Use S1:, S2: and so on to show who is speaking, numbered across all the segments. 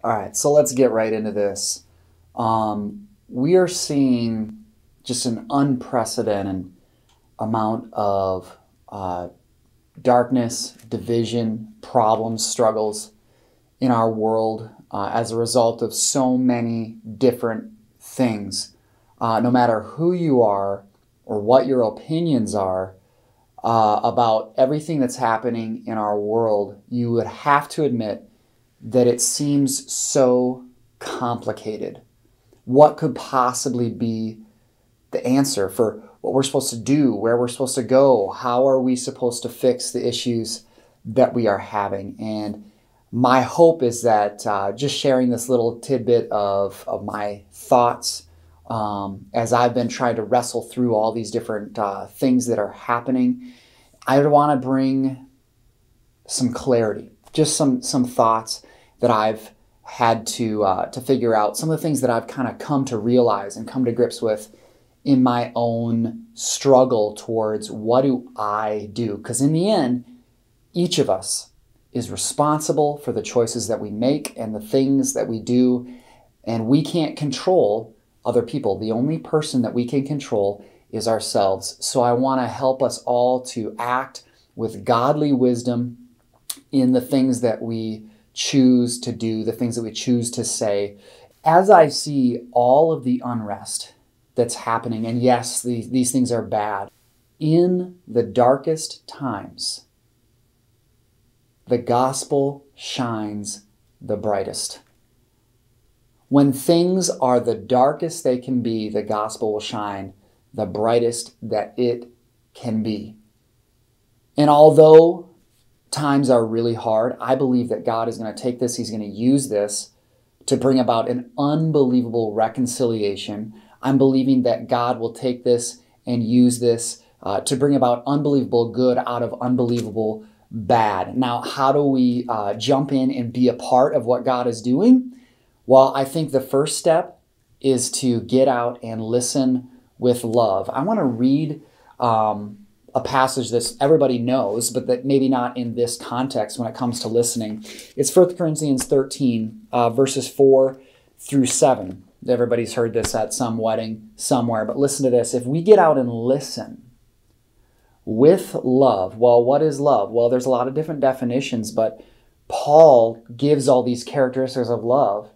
S1: All right, so let's get right into this. We are seeing just an unprecedented amount of uh, darkness, division, problems, struggles in our world as a result of so many different things. No matter who you are or what your opinions are about everything that's happening in our world, you would have to admit that it seems so complicated. What could possibly be the answer for what we're supposed to do, where we're supposed to go, how are we supposed to fix the issues that we are having? And my hope is that just sharing this little tidbit of my thoughts as I've been trying to wrestle through all these different things that are happening, I want to bring some clarity, just some thoughts that I've had to figure out, some of the things that I've kind of come to realize and come to grips with in my own struggle towards what do I do? Because in the end, each of us is responsible for the choices that we make and the things that we do, and we can't control other people. The only person that we can control is ourselves. So I want to help us all to act with godly wisdom in the things that we choose to do, the things that we choose to say. As I see all of the unrest that's happening, and yes, these things are bad, in the darkest times, the gospel shines the brightest. When things are the darkest they can be, the gospel will shine the brightest that it can be. And although times are really hard, I believe that God is going to take this, He's going to use this to bring about an unbelievable reconciliation. I'm believing that God will take this and use this to bring about unbelievable good out of unbelievable bad. Now, how do we jump in and be a part of what God is doing? Well, I think the first step is to get out and listen with love. I want to read a passage that everybody knows, but that maybe not in this context when it comes to listening. It's 1 Corinthians 13, verses 4 through 7. Everybody's heard this at some wedding somewhere, but listen to this. If we get out and listen with love, well, what is love? Well, there's a lot of different definitions, but Paul gives all these characteristics of love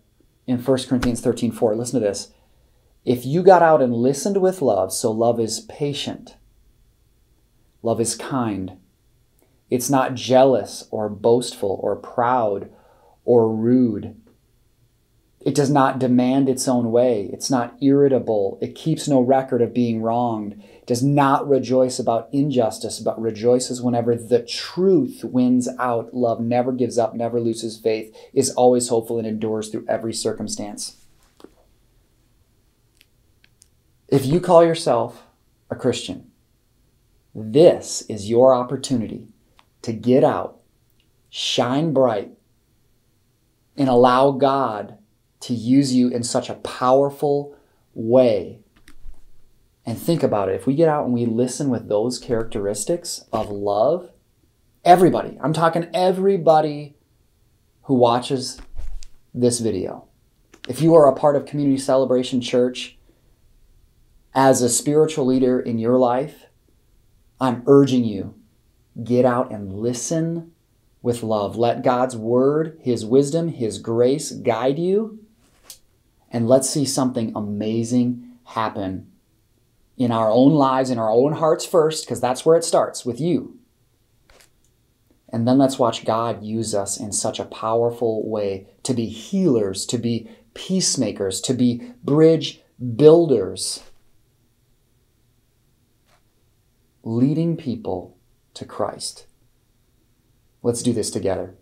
S1: in 1 Corinthians 13, 4. Listen to this. If you got out and listened with love, so love is patient, love is kind. It's not jealous or boastful or proud or rude. It does not demand its own way. It's not irritable. It keeps no record of being wronged. It does not rejoice about injustice, but rejoices whenever the truth wins out. Love never gives up, never loses faith, is always hopeful, and endures through every circumstance. If you call yourself a Christian, this is your opportunity to get out, shine bright, and allow God to use you in such a powerful way. And think about it. If we get out and we listen with those characteristics of love, everybody, I'm talking everybody who watches this video, if you are a part of Community Celebration Church, as a spiritual leader in your life, I'm urging you, get out and listen with love. Let God's word, His wisdom, His grace guide you. And let's see something amazing happen in our own lives, in our own hearts first, because that's where it starts, with you. And then let's watch God use us in such a powerful way to be healers, to be peacemakers, to be bridge builders, leading people to Christ. Let's do this together.